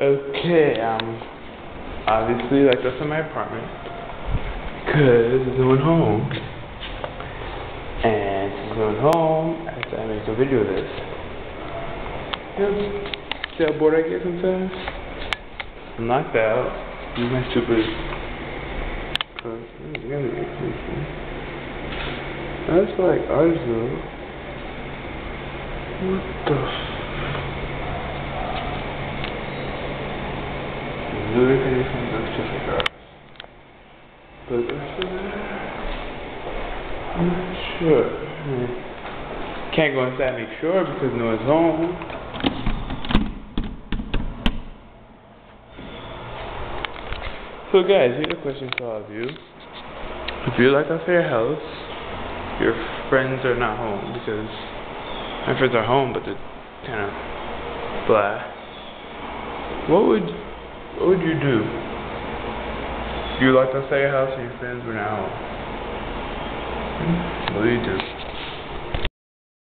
Okay, obviously like that's in my apartment, cause no one home. And since no one home, I thought I'd make a video of this. Yep. See how bored I get sometimes? I'm knocked out. Use my stupid. That's like Arzu. What the Louis Vuitton looks just like ours. But they're still there? I'm not sure. Can't go inside and make sure because no one's home. So guys, here's a question to all of you. If you like a fair house, your friends are not home because my friends are home but they're kind of blah. What would you do? You like to stay at your house and your friends were not home? What do you do?